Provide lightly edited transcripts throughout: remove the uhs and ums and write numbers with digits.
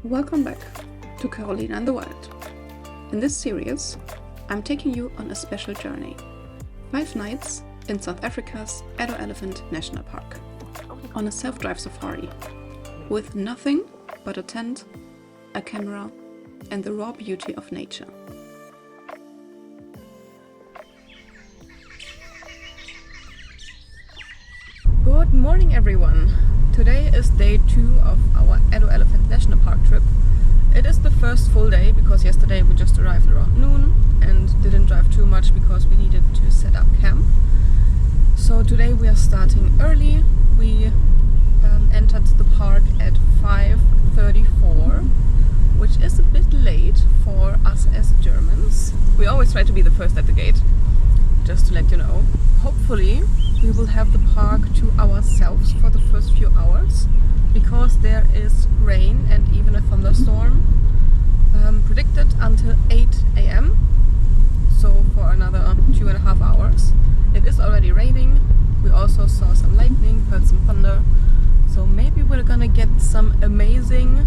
Welcome back to Carolina and the Wild. In this series, I'm taking you on a special journey. 5 nights in South Africa's Addo Elephant National Park, on a self-drive safari, with nothing but a tent, a camera, and the raw beauty of nature. Good morning, everyone! Today is day 2 of our Addo Elephant National Park trip. It is the first full day because yesterday we just arrived around noon and didn't drive too much because we needed to set up camp. So today we are starting early. We entered the park at 5:34, which is a bit late for us as Germans. We always try to be the first at the gate, just to let you know. Hopefully we will have the park to ourselves for the first few hours, because there is rain and even a thunderstorm predicted until 8 a.m. So for another 2.5 hours. It is already raining. We also saw some lightning, heard some thunder. So maybe we're gonna get some amazing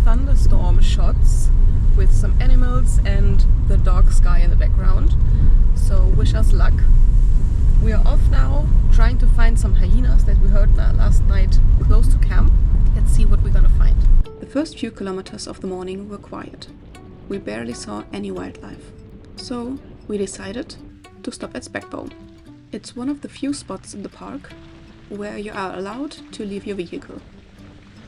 thunderstorm shots with some animals and the dark sky in the background. So wish us luck. We are off now, trying to find some hyenas that we heard last night close to camp. Let's see what we're gonna find. The first few kilometers of the morning were quiet. We barely saw any wildlife. So we decided to stop at Spekboom. It's one of the few spots in the park where you are allowed to leave your vehicle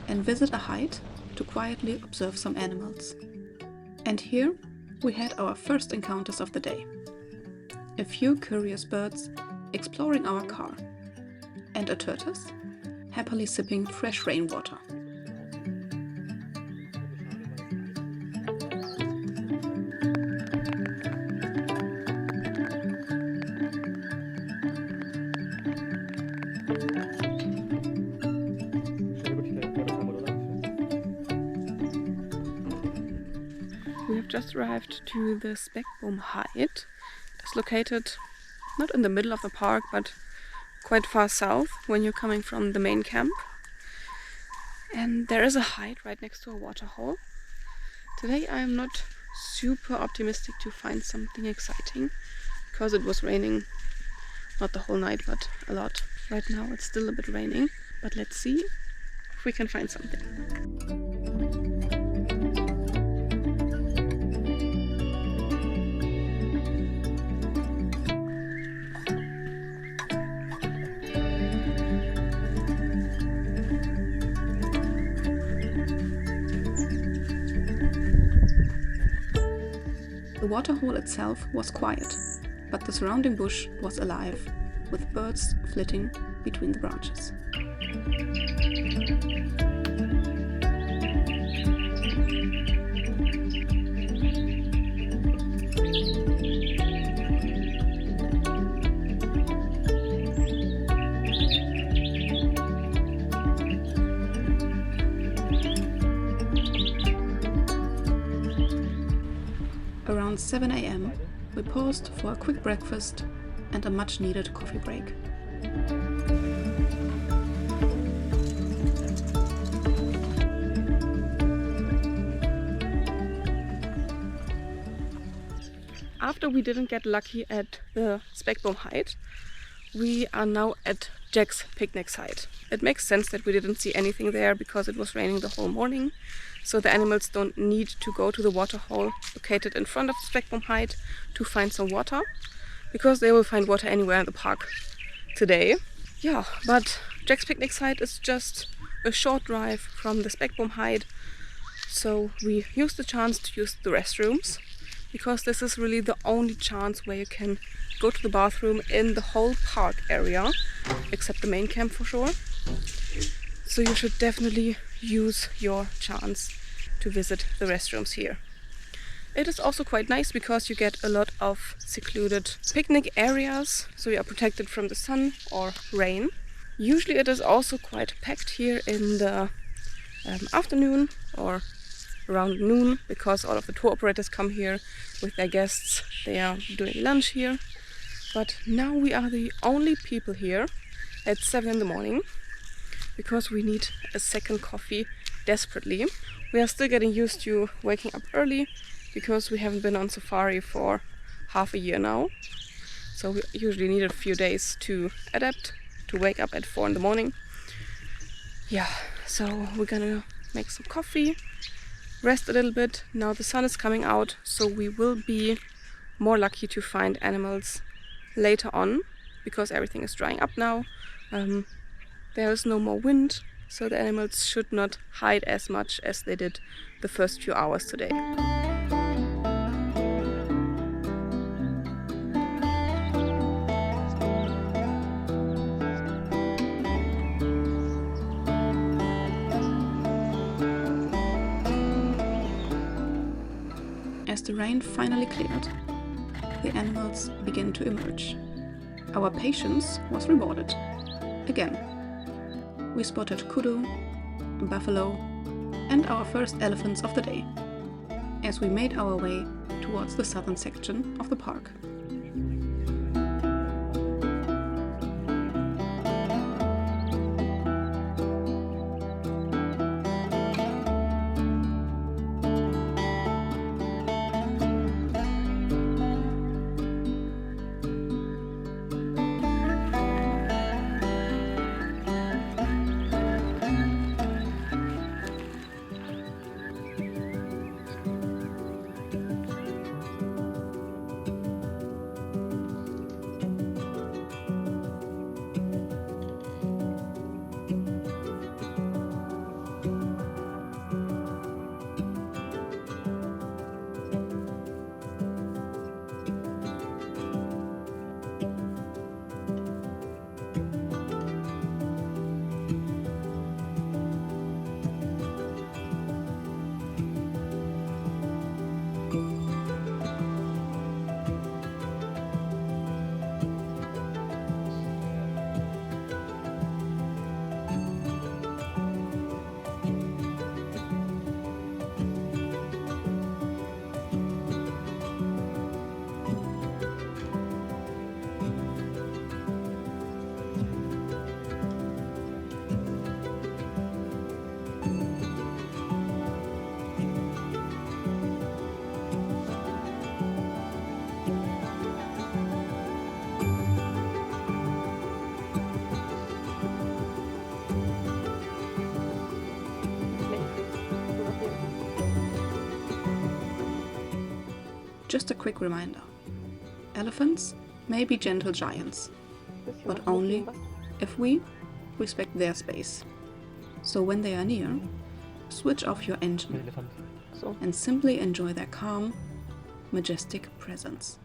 and visit a hide to quietly observe some animals. And here we had our first encounters of the day. A few curious birds exploring our car, and a tortoise happily sipping fresh rainwater. We have just arrived to the Spekboom Hide. It's located not in the middle of the park, but quite far south when you're coming from the main camp. And there is a hide right next to a waterhole. Today I am not super optimistic to find something exciting, because it was raining not the whole night, but a lot. Right now it's still a bit raining, but let's see if we can find something. The waterhole itself was quiet, but the surrounding bush was alive, with birds flitting between the branches. Around 7 a.m. we paused for a quick breakfast and a much needed coffee break. After we didn't get lucky at the Spekboom Hide, we are now at Jack's picnic site. It makes sense that we didn't see anything there because it was raining the whole morning. So the animals don't need to go to the waterhole located in front of the Spekboom Hide to find some water, because they will find water anywhere in the park today. Yeah, but Jack's picnic site is just a short drive from the Spekboom Hide, so we used the chance to use the restrooms, because this is really the only chance where you can go to the bathroom in the whole park area, except the main camp for sure. So you should definitely use your chance to visit the restrooms here. It is also quite nice because you get a lot of secluded picnic areas, so you are protected from the sun or rain. Usually it is also quite packed here in the afternoon or around noon, because all of the tour operators come here with their guests. They are doing lunch here. But now we are the only people here at 7 in the morning, because we need a second coffee desperately. We are still getting used to waking up early because we haven't been on safari for half a year now. So we usually need a few days to adapt, to wake up at 4 in the morning. Yeah, so we're gonna make some coffee, rest a little bit. Now the sun is coming out, so we will be more lucky to find animals later on because everything is drying up now. There is no more wind, so the animals should not hide as much as they did the first few hours today. As the rain finally cleared, the animals began to emerge. Our patience was rewarded. Again, we spotted kudu, buffalo, and our first elephants of the day, as we made our way towards the southern section of the park. Just a quick reminder. Elephants may be gentle giants, but only if we respect their space. So when they are near, switch off your engine and simply enjoy their calm, majestic presence.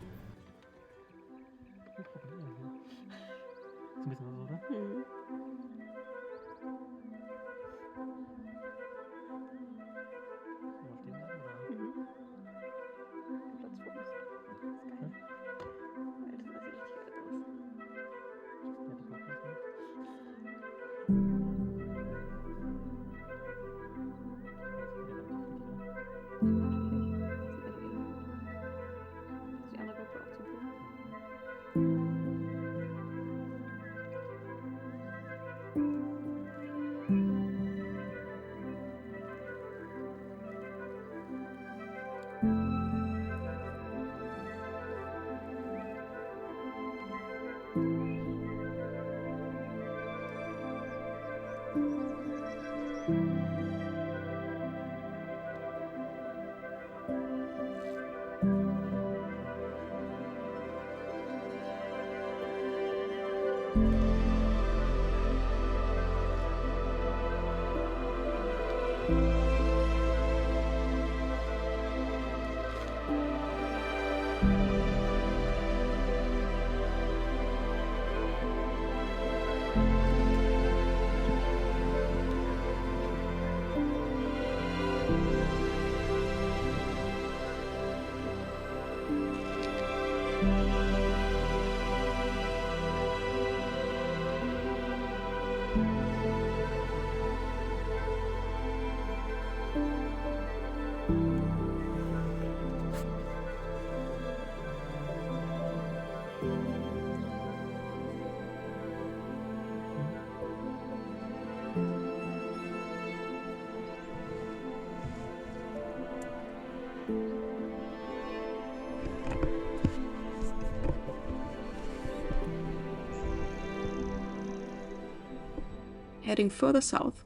heading further south,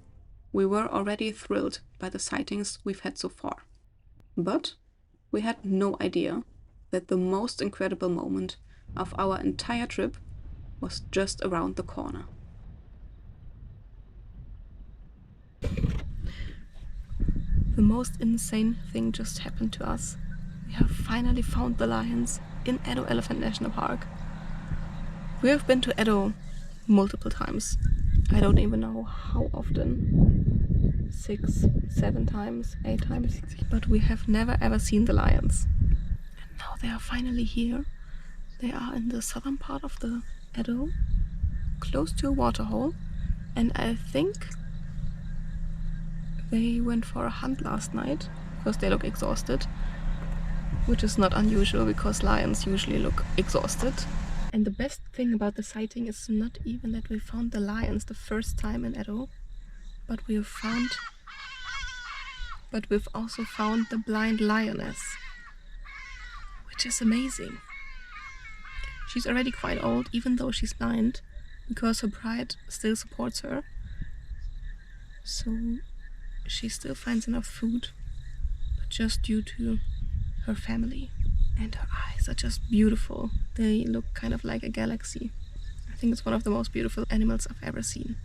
we were already thrilled by the sightings we've had so far. But we had no idea that the most incredible moment of our entire trip was just around the corner. The most insane thing just happened to us. We have finally found the lions in Addo Elephant National Park. We have been to Addo multiple times. I don't even know how often. 6, 7 times, 8 times. But we have never ever seen the lions. And now they are finally here. They are in the southern part of the Addo, close to a waterhole. And I think they went for a hunt last night because they look exhausted. Which is not unusual because lions usually look exhausted. And the best thing about the sighting is not even that we found the lions the first time in Addo, but we've also found the blind lioness, which is amazing. She's already quite old, even though she's blind, because her pride still supports her. So she still finds enough food, but just due to her family. And her eyes are just beautiful. They look kind of like a galaxy. I think it's one of the most beautiful animals I've ever seen.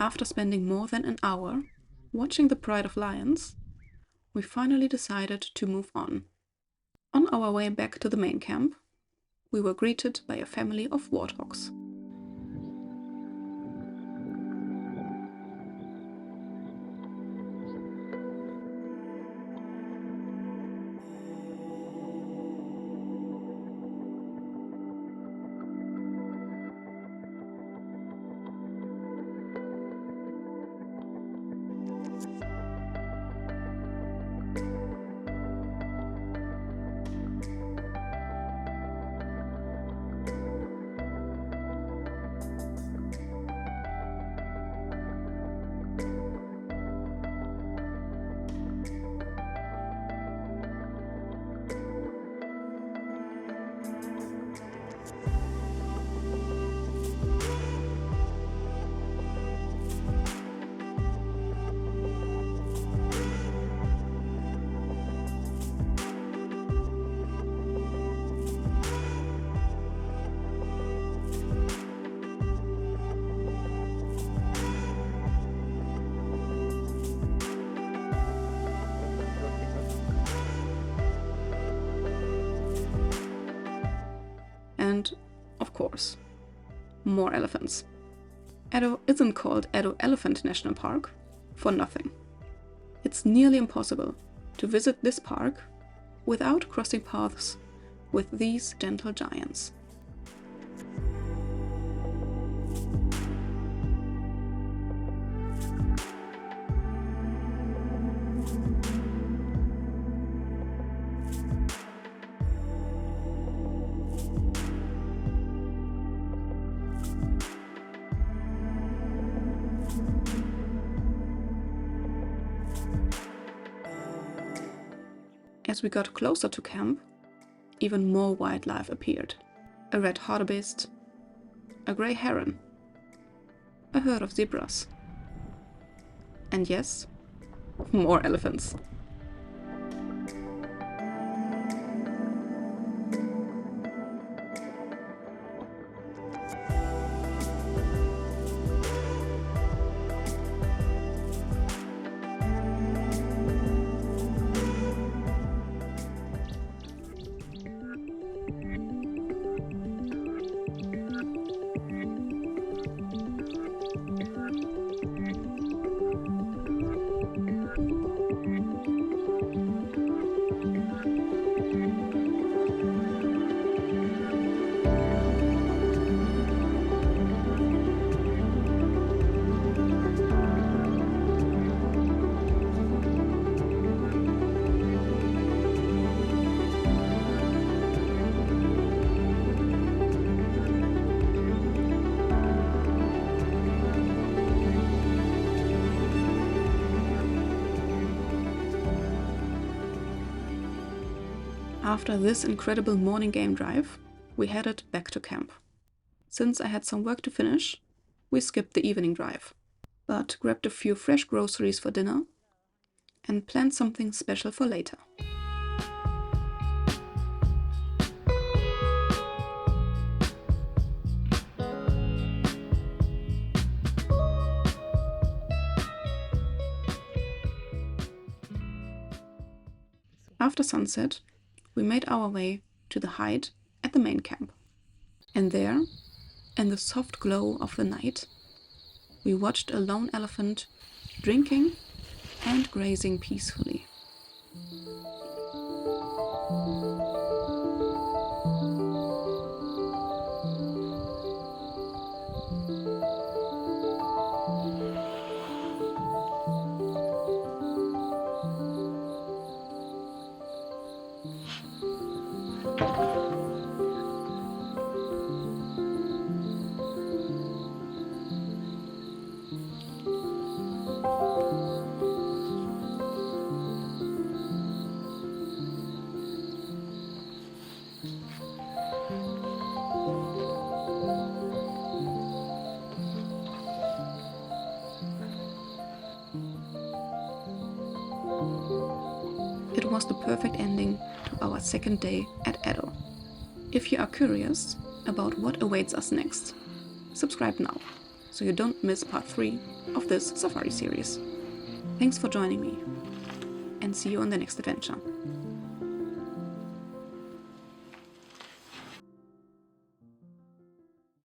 After spending more than an hour watching the pride of lions, we finally decided to move on. On our way back to the main camp, we were greeted by a family of warthogs. And, of course, more elephants. Addo isn't called Addo Elephant National Park for nothing. It's nearly impossible to visit this park without crossing paths with these gentle giants. As we got closer to camp, even more wildlife appeared. A red hartebeest, a grey heron, a herd of zebras, and yes, more elephants. After this incredible morning game drive, we headed back to camp. Since I had some work to finish, we skipped the evening drive, but grabbed a few fresh groceries for dinner and planned something special for later. After sunset, we made our way to the hide at the main camp. And there, in the soft glow of the night, we watched a lone elephant drinking and grazing peacefully. It was the perfect ending to our second day at Addo. If you are curious about what awaits us next, subscribe now so you don't miss part 3 of this safari series. Thanks for joining me, and see you on the next adventure.